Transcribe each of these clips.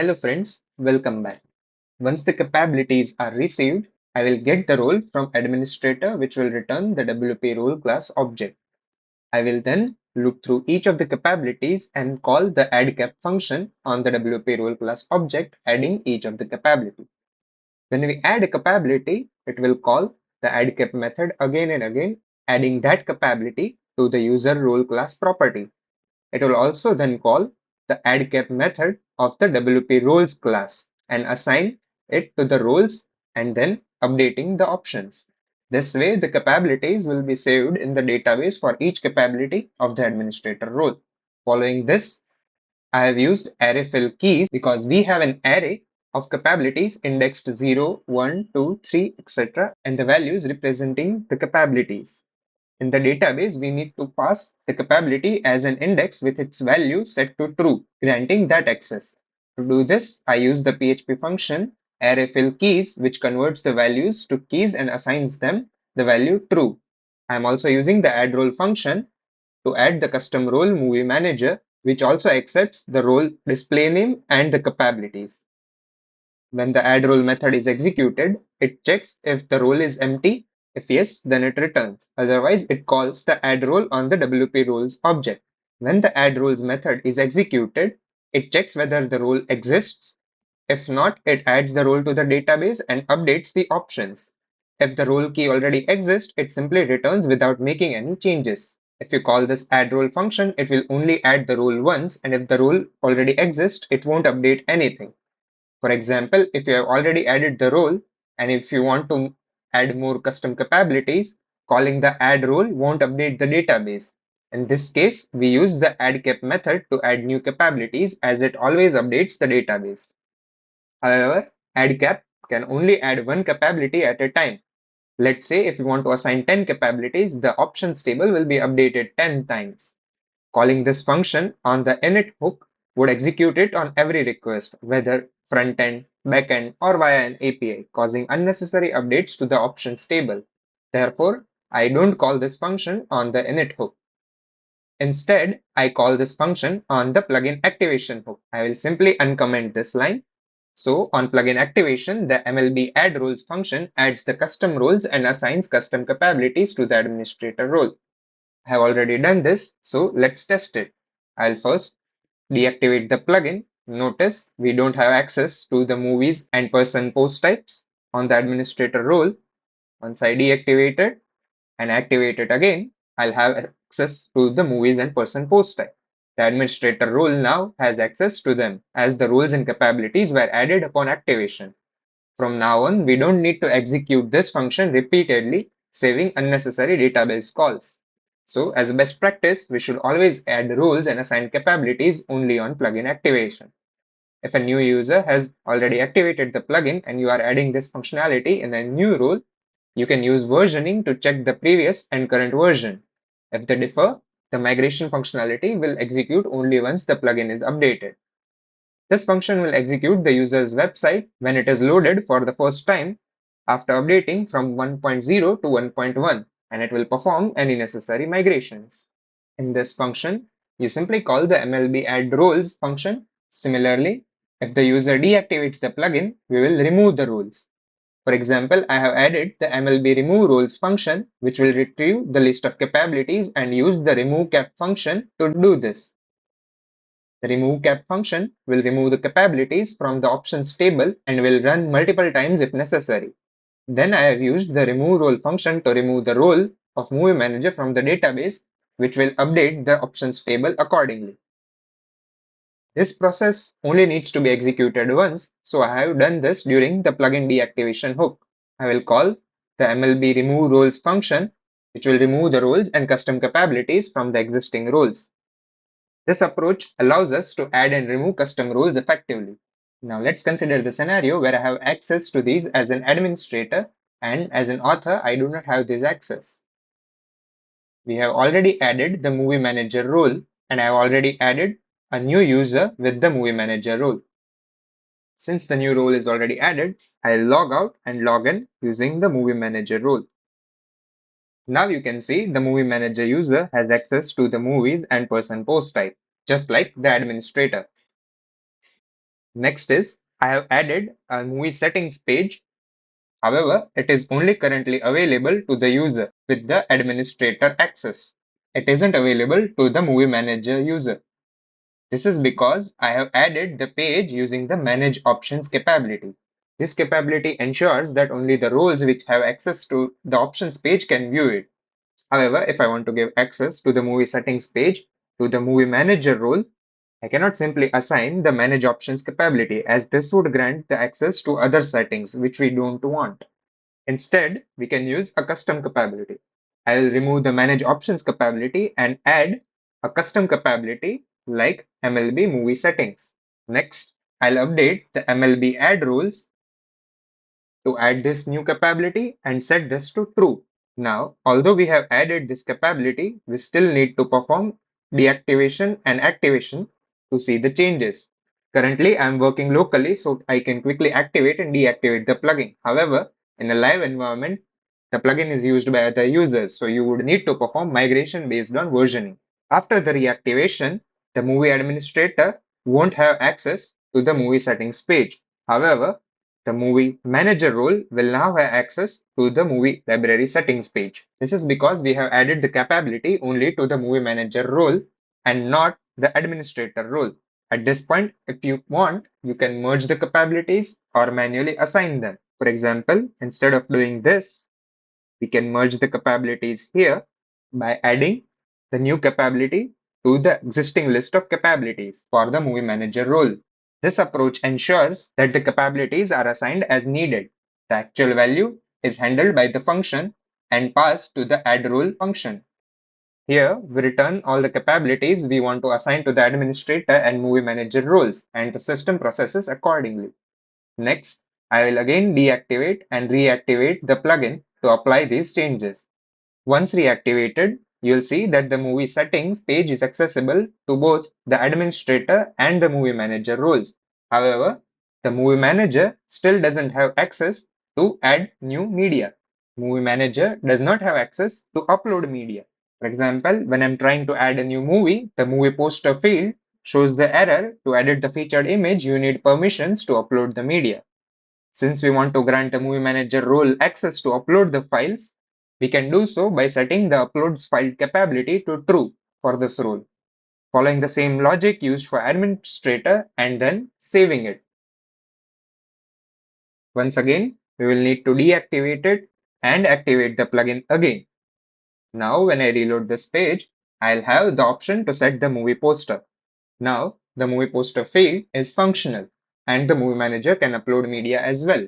Hello friends, welcome back. Once the capabilities are received, I will get the role from administrator which will return the WP role class object. I will then loop through each of the capabilities and call the addCap function on the WP role class object, adding each of the capability. When we add a capability, it will call the addCap method again and again, adding that capability to the user role class property. It will also then call the addCap method of the WP roles class and assign it to the roles and then updating the options. This way, the capabilities will be saved in the database for each capability of the administrator role. Following this, I have used array fill keys because we have an array of capabilities indexed 0, 1, 2, 3, etc. and the values representing the capabilities. In the database, we need to pass the capability as an index with its value set to true, granting that access. To do this, I use the PHP function arrayFillKeys, which converts the values to keys and assigns them the value true. I am also using the addRole function to add the custom role movie manager, which also accepts the role display name and the capabilities. When the add role method is executed, it checks if the role is empty. If yes, then it returns. Otherwise, it calls the add role on the WP roles object. When the add roles method is executed, it checks whether the role exists. If not, it adds the role to the database and updates the options. If the role key already exists, it simply returns without making any changes. If you call this add role function, it will only add the role once, and if the role already exists, it won't update anything. For example, if you have already added the role and if you want to add more custom capabilities, calling the add role won't update the database. In this case, we use the addCap method to add new capabilities as it always updates the database. However, addCap can only add one capability at a time. Let's say if you want to assign 10 capabilities, the options table will be updated 10 times. Calling this function on the init hook would execute it on every request, whether front-end, back-end, or via an API, causing unnecessary updates to the options table. Therefore, I don't call this function on the init hook. Instead, I call this function on the plugin activation hook. I will simply uncomment this line. So on plugin activation, the MLB add roles function adds the custom roles and assigns custom capabilities to the administrator role. I have already done this, so let's test it. I'll first deactivate the plugin. Notice we don't have access to the movies and person post types on the administrator role. Once I deactivate it and activate it again, I'll have access to the movies and person post type. The administrator role now has access to them as the roles and capabilities were added upon activation. From now on, we don't need to execute this function repeatedly, saving unnecessary database calls. So as a best practice, we should always add roles and assign capabilities only on plugin activation. If a new user has already activated the plugin and you are adding this functionality in a new role, you can use versioning to check the previous and current version. If they differ, the migration functionality will execute only once the plugin is updated. This function will execute the user's website when it is loaded for the first time after updating from 1.0 to 1.1, and it will perform any necessary migrations. In this function, you simply call the MLB add roles function. Similarly, if the user deactivates the plugin, we will remove the roles. For example, I have added the MLB remove roles function, which will retrieve the list of capabilities and use the remove cap function to do this. The remove cap function will remove the capabilities from the options table and will run multiple times if necessary. Then I have used the remove role function to remove the role of movie manager from the database, which will update the options table accordingly. This process only needs to be executed once, so I have done this during the plugin deactivation hook. I will call the MLB remove roles function, which will remove the roles and custom capabilities from the existing roles. This approach allows us to add and remove custom roles effectively. Now let's consider the scenario where I have access to these as an administrator and as an author I do not have this access. We have already added the movie manager role and I have already added a new user with the movie manager role. Since the new role is already added, I'll log out and log in using the movie manager role. Now you can see the movie manager user has access to the movies and person post type, just like the administrator. Next is I have added a movie settings page. However, it is only currently available to the user with the administrator access. It isn't available to the movie manager user. This is because I have added the page using the manage options capability. This capability ensures that only the roles which have access to the options page can view it. However, if I want to give access to the movie settings page to the movie manager role, I cannot simply assign the manage options capability as this would grant the access to other settings which we don't want. Instead, we can use a custom capability. I will remove the manage options capability and add a custom capability like MLB movie settings. Next, I'll update the MLB add rules to add this new capability and set this to true. Now, although we have added this capability, we still need to perform deactivation and activation to see the changes. Currently, I'm working locally so I can quickly activate and deactivate the plugin. However, in a live environment, the plugin is used by other users, so you would need to perform migration based on versioning. After the reactivation, the movie administrator won't have access to the movie settings page. However, the movie manager role will now have access to the movie library settings page. This is because we have added the capability only to the movie manager role and not the administrator role. At this point, if you want, you can merge the capabilities or manually assign them. For example, instead of doing this, we can merge the capabilities here by adding the new capability to the existing list of capabilities for the movie manager role. This approach ensures that the capabilities are assigned as needed. The actual value is handled by the function and passed to the add role function. Here, we return all the capabilities we want to assign to the administrator and movie manager roles, and the system processes accordingly. Next, I will again deactivate and reactivate the plugin to apply these changes. Once reactivated, you'll see that the movie settings page is accessible to both the administrator and the movie manager roles. However, the movie manager still doesn't have access to add new media. Movie manager does not have access to upload media. For example, when I'm trying to add a new movie, the movie poster field shows the error to edit the featured image, you need permissions to upload the media. Since we want to grant the movie manager role access to upload the files, we can do so by setting the uploads file capability to true for this role, following the same logic used for administrator and then saving it. Once again, we will need to deactivate it and activate the plugin again. Now, when I reload this page, I'll have the option to set the movie poster. Now, the movie poster field is functional and the movie manager can upload media as well.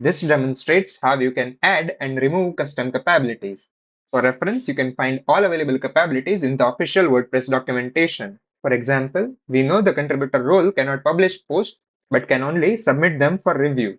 This demonstrates how you can add and remove custom capabilities. For reference, you can find all available capabilities in the official WordPress documentation. For example, we know the contributor role cannot publish posts but can only submit them for review.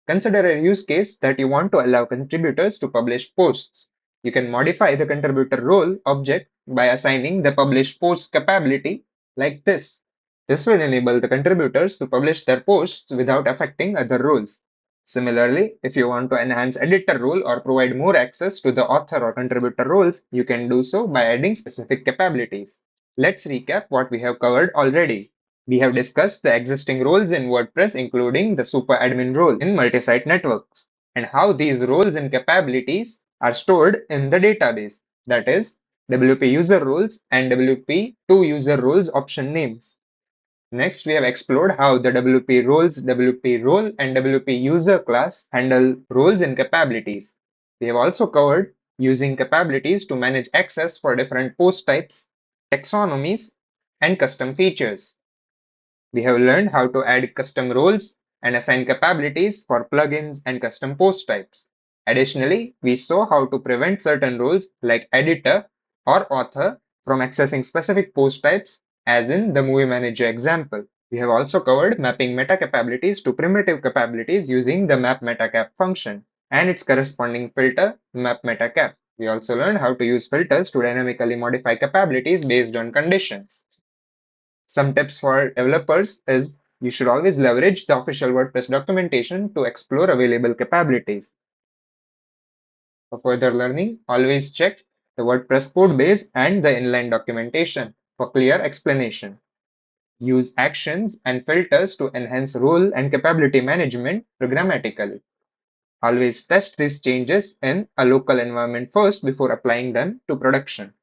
Consider a use case that you want to allow contributors to publish posts. You can modify the contributor role object by assigning the publish posts capability like this. This will enable the contributors to publish their posts without affecting other roles. Similarly, if you want to enhance editor role or provide more access to the author or contributor roles, you can do so by adding specific capabilities. Let's recap what we have covered already. We have discussed the existing roles in WordPress, including the super admin role in multi-site networks, and how these roles and capabilities are stored in the database, that is, WP user roles and WP2 user roles option names. Next, we have explored how the WP roles, WP role, and WP user class handle roles and capabilities. We have also covered using capabilities to manage access for different post types, taxonomies, and custom features. We have learned how to add custom roles and assign capabilities for plugins and custom post types. Additionally, we saw how to prevent certain roles like editor or author from accessing specific post types, as in the movie manager example. We have also covered mapping meta capabilities to primitive capabilities using the map metacap function and its corresponding filter map metacap. We also learned how to use filters to dynamically modify capabilities based on conditions. Some tips for developers is you should always leverage the official WordPress documentation to explore available capabilities. For further learning, always check the WordPress code base and the inline documentation for clear explanation. Use actions and filters to enhance role and capability management programmatically. Always test these changes in a local environment first before applying them to production.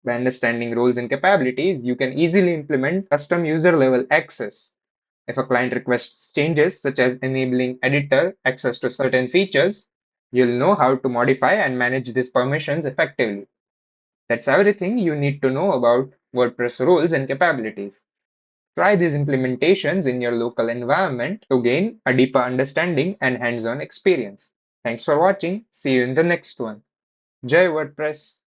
By understanding roles and capabilities, you can easily implement custom user level access. If a client requests changes, such as enabling editor access to certain features, you'll know how to modify and manage these permissions effectively. That's everything you need to know about WordPress roles and capabilities. Try these implementations in your local environment to gain a deeper understanding and hands on experience. Thanks for watching. See you in the next one. Jai WordPress!